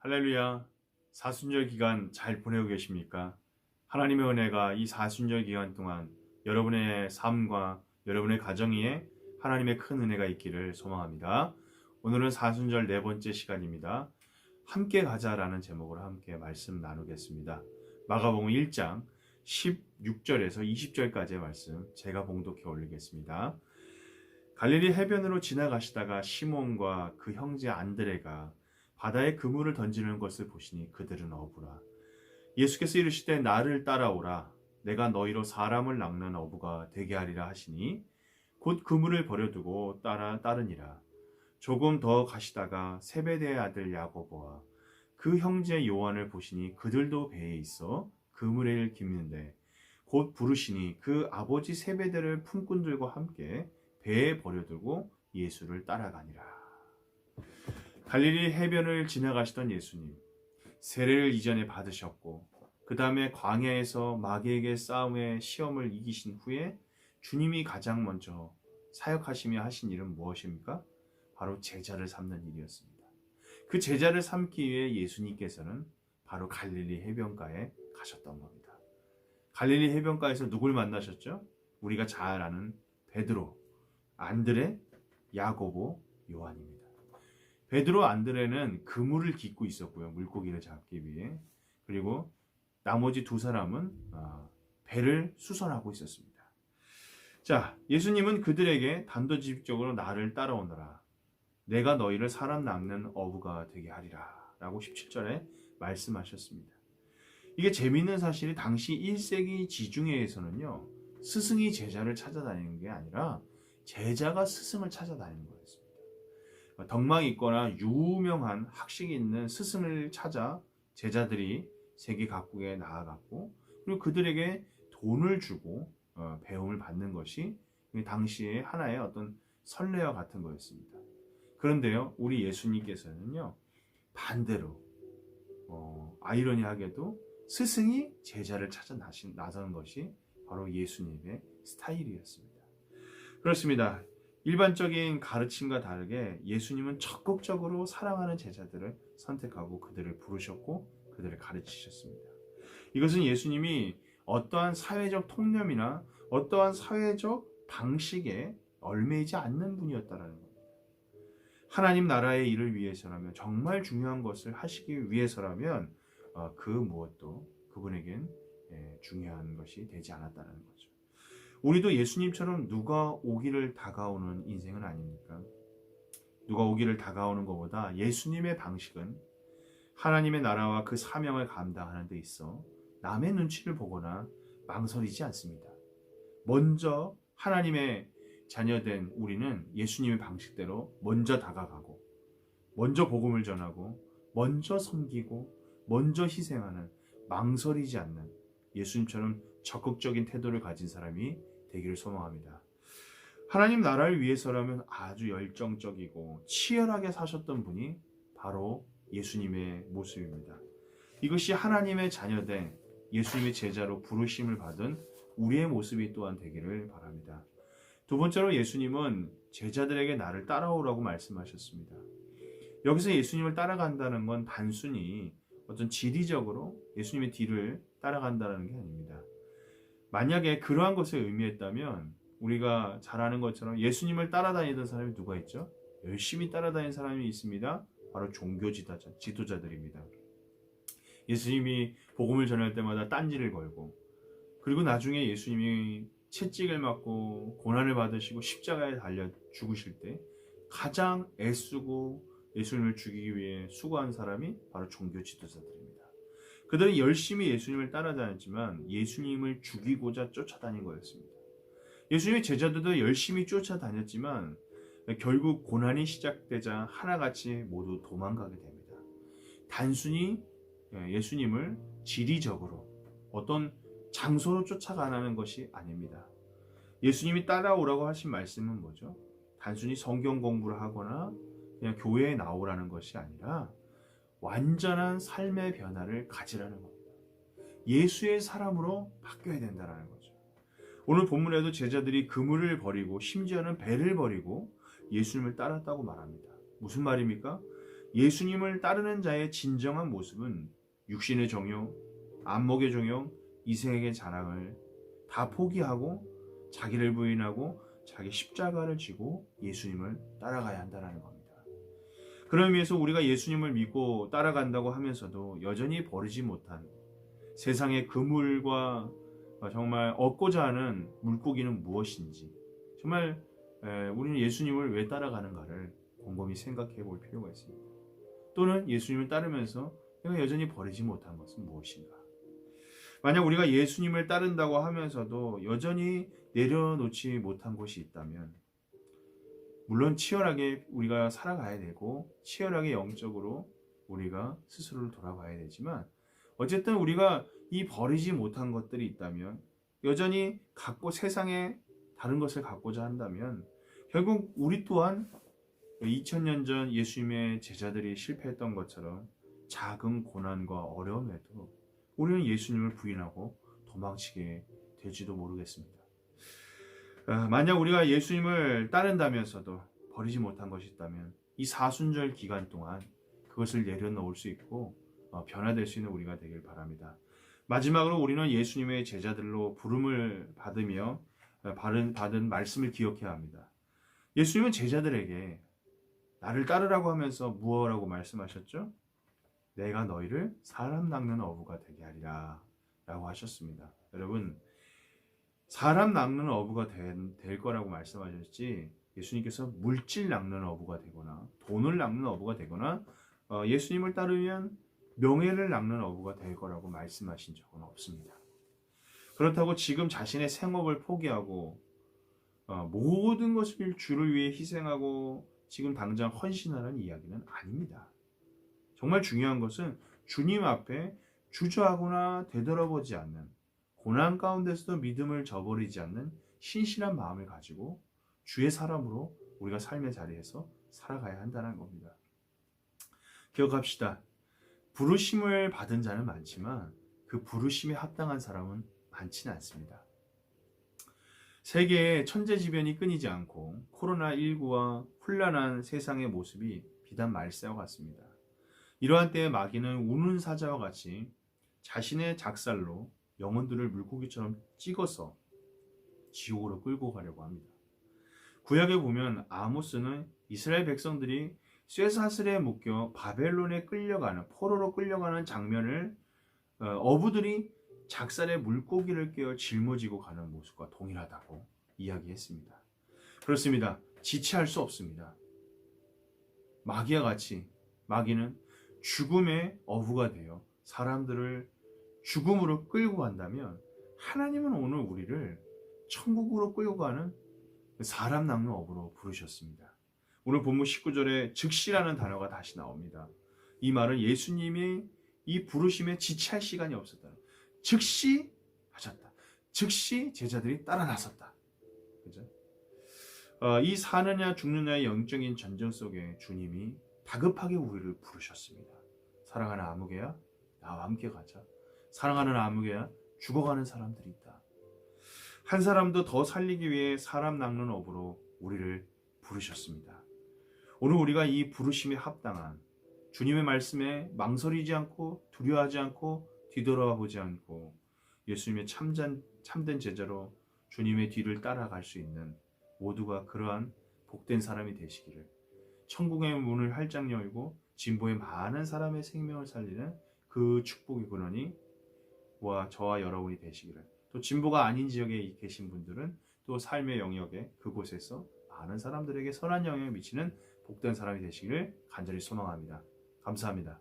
할렐루야. 사순절 기간 잘 보내고 계십니까? 하나님의 은혜가 이 사순절 기간 동안 여러분의 삶과 여러분의 가정 위에 하나님의 큰 은혜가 있기를 소망합니다. 오늘은 사순절 네 번째 시간입니다. 함께 가자라는 제목으로 함께 말씀 나누겠습니다. 마가복음 1장 16절에서 20절까지의 말씀 제가 봉독해 올리겠습니다. 갈릴리 해변으로 지나가시다가 시몬과 그 형제 안드레가 바다에 그물을 던지는 것을 보시니 그들은 어부라. 예수께서 이르시되 나를 따라오라. 내가 너희로 사람을 낚는 어부가 되게 하리라 하시니 곧 그물을 버려두고 따르니라. 조금 더 가시다가 세베대의 아들 야고보와 그 형제 요한을 보시니 그들도 배에 있어 그물을 깁는데 곧 부르시니 그 아버지 세베대를 품꾼들과 함께 배에 버려두고 예수를 따라가니라. 갈릴리 해변을 지나가시던 예수님, 세례를 이전에 받으셨고 그 다음에 광야에서 마귀에게 싸움의 시험을 이기신 후에 주님이 가장 먼저 사역하시며 하신 일은 무엇입니까? 바로 제자를 삼는 일이었습니다. 그 제자를 삼기 위해 예수님께서는 바로 갈릴리 해변가에 가셨던 겁니다. 갈릴리 해변가에서 누굴 만나셨죠? 우리가 잘 아는 베드로, 안드레, 야고보, 요한입니다. 베드로, 안드레는 그물을 깃고 있었고요. 물고기를 잡기 위해. 그리고 나머지 두 사람은 배를 수선하고 있었습니다. 자, 예수님은 그들에게 단도직입적으로 나를 따라오너라. 내가 너희를 사람 낚는 어부가 되게 하리라. 라고 17절에 말씀하셨습니다. 이게 재미있는 사실이 당시 1세기 지중해에서는요. 스승이 제자를 찾아다니는 게 아니라 제자가 스승을 찾아다니는 거였습니다. 덕망이 있거나 유명한 학식이 있는 스승을 찾아 제자들이 세계 각국에 나아갔고 그리고 그들에게 돈을 주고 배움을 받는 것이 당시의 하나의 어떤 선례와 같은 거였습니다. 그런데요, 우리 예수님께서는요 반대로 아이러니하게도 스승이 제자를 찾아 나서는 것이 바로 예수님의 스타일이었습니다. 그렇습니다. 일반적인 가르침과 다르게 예수님은 적극적으로 사랑하는 제자들을 선택하고 그들을 부르셨고 그들을 가르치셨습니다. 이것은 예수님이 어떠한 사회적 통념이나 어떠한 사회적 방식에 얽매이지 않는 분이었다는 겁니다. 하나님 나라의 일을 위해서라면 정말 중요한 것을 하시기 위해서라면 그 무엇도 그분에겐 중요한 것이 되지 않았다는 거죠. 우리도 예수님처럼 누가 오기를 다가오는 인생은 아닙니까? 누가 오기를 다가오는 것보다 예수님의 방식은 하나님의 나라와 그 사명을 감당하는 데 있어 남의 눈치를 보거나 망설이지 않습니다. 먼저 하나님의 자녀된 우리는 예수님의 방식대로 먼저 다가가고 먼저 복음을 전하고 먼저 섬기고 먼저 희생하는 망설이지 않는 예수님처럼 적극적인 태도를 가진 사람이 되기를 소망합니다. 하나님 나라를 위해서라면 아주 열정적이고 치열하게 사셨던 분이 바로 예수님의 모습입니다. 이것이 하나님의 자녀된 예수님의 제자로 부르심을 받은 우리의 모습이 또한 되기를 바랍니다. 두 번째로 예수님은 제자들에게 나를 따라오라고 말씀하셨습니다. 여기서 예수님을 따라간다는 건 단순히 어떤 지리적으로 예수님의 뒤를 따라간다는 게 아닙니다. 만약에 그러한 것을 의미했다면 우리가 잘 아는 것처럼 예수님을 따라다니던 사람이 누가 있죠? 열심히 따라다니는 사람이 있습니다. 바로 종교 지도자들입니다. 예수님이 복음을 전할 때마다 딴지를 걸고 그리고 나중에 예수님이 채찍을 맞고 고난을 받으시고 십자가에 달려 죽으실 때 가장 애쓰고 예수님을 죽이기 위해 수고한 사람이 바로 종교 지도자들입니다. 그들은 열심히 예수님을 따라다녔지만 예수님을 죽이고자 쫓아다닌 거였습니다. 예수님의 제자들도 열심히 쫓아다녔지만 결국 고난이 시작되자 하나같이 모두 도망가게 됩니다. 단순히 예수님을 지리적으로 어떤 장소로 쫓아가는 것이 아닙니다. 예수님이 따라오라고 하신 말씀은 뭐죠? 단순히 성경 공부를 하거나 그냥 교회에 나오라는 것이 아니라 완전한 삶의 변화를 가지라는 겁니다. 예수의 사람으로 바뀌어야 된다는 거죠. 오늘 본문에도 제자들이 그물을 버리고 심지어는 배를 버리고 예수님을 따랐다고 말합니다. 무슨 말입니까? 예수님을 따르는 자의 진정한 모습은 육신의 정욕, 안목의 정욕, 이생의 자랑을 다 포기하고 자기를 부인하고 자기 십자가를 지고 예수님을 따라가야 한다는 겁니다. 그러기 위해서 우리가 예수님을 믿고 따라간다고 하면서도 여전히 버리지 못한 세상의 그물과 정말 얻고자 하는 물고기는 무엇인지, 정말 우리는 예수님을 왜 따라가는가를 곰곰이 생각해 볼 필요가 있습니다. 또는 예수님을 따르면서 내가 여전히 버리지 못한 것은 무엇인가. 만약 우리가 예수님을 따른다고 하면서도 여전히 내려놓지 못한 것이 있다면, 물론 치열하게 우리가 살아가야 되고 치열하게 영적으로 우리가 스스로를 돌아봐야 되지만, 어쨌든 우리가 이 버리지 못한 것들이 있다면, 여전히 세상에 다른 것을 갖고자 한다면, 결국 우리 또한 2000년 전 예수님의 제자들이 실패했던 것처럼 작은 고난과 어려움에도 우리는 예수님을 부인하고 도망치게 될지도 모르겠습니다. 만약 우리가 예수님을 따른다면서도 버리지 못한 것이 있다면 이 사순절 기간 동안 그것을 내려놓을 수 있고 변화될 수 있는 우리가 되길 바랍니다. 마지막으로 우리는 예수님의 제자들로 부름을 받으며 받은 말씀을 기억해야 합니다. 예수님은 제자들에게 나를 따르라고 하면서 무엇라고 말씀하셨죠? 내가 너희를 사람 낚는 어부가 되게 하리라 라고 하셨습니다. 여러분, 사람 낚는 어부가 될 거라고 말씀하셨지, 예수님께서 물질 낚는 어부가 되거나 돈을 낚는 어부가 되거나 예수님을 따르면 명예를 낚는 어부가 될 거라고 말씀하신 적은 없습니다. 그렇다고 지금 자신의 생업을 포기하고 모든 것을 주를 위해 희생하고 지금 당장 헌신하는 이야기는 아닙니다. 정말 중요한 것은 주님 앞에 주저하거나 되돌아보지 않는, 고난 가운데서도 믿음을 저버리지 않는 신실한 마음을 가지고 주의 사람으로 우리가 삶의 자리에서 살아가야 한다는 겁니다. 기억합시다. 부르심을 받은 자는 많지만 그 부르심에 합당한 사람은 많지는 않습니다. 세계의 천재지변이 끊이지 않고 코로나19와 혼란한 세상의 모습이 비단 말세와 같습니다. 이러한 때에 마귀는 우는 사자와 같이 자신의 작살로 영혼들을 물고기처럼 찍어서 지옥으로 끌고 가려고 합니다. 구약에 보면 아모스는 이스라엘 백성들이 쇠사슬에 묶여 바벨론에 끌려가는, 포로로 끌려가는 장면을 어부들이 작살에 물고기를 깨어 짊어지고 가는 모습과 동일하다고 이야기했습니다. 그렇습니다. 지체할 수 없습니다. 마귀와 같이 마귀는 죽음의 어부가 되어 사람들을 죽음으로 끌고 간다면, 하나님은 오늘 우리를 천국으로 끌고 가는 사람 낚는 어부로 부르셨습니다. 오늘 본문 19절에 즉시라는 단어가 다시 나옵니다. 이 말은 예수님이 이 부르심에 지체할 시간이 없었다. 즉시 하셨다. 즉시 제자들이 따라 나섰다. 그죠? 이 사느냐 죽느냐의 영적인 전쟁 속에 주님이 다급하게 우리를 부르셨습니다. 사랑하는 아무개야, 나와 함께 가자. 사랑하는 아무개야, 죽어가는 사람들이 있다. 한 사람도 더 살리기 위해 사람 낚는 업으로 우리를 부르셨습니다. 오늘 우리가 이 부르심에 합당한 주님의 말씀에 망설이지 않고 두려워하지 않고 뒤돌아보지 않고 예수님의 참된 제자로 주님의 뒤를 따라갈 수 있는 모두가 그러한 복된 사람이 되시기를, 천국의 문을 활짝 열고 진보의 많은 사람의 생명을 살리는 그 축복의 근원이 저와 여러분이 되시기를, 또 진보가 아닌 지역에 계신 분들은 또 삶의 영역에 그곳에서 많은 사람들에게 선한 영향을 미치는 복된 사람이 되시기를 간절히 소망합니다. 감사합니다.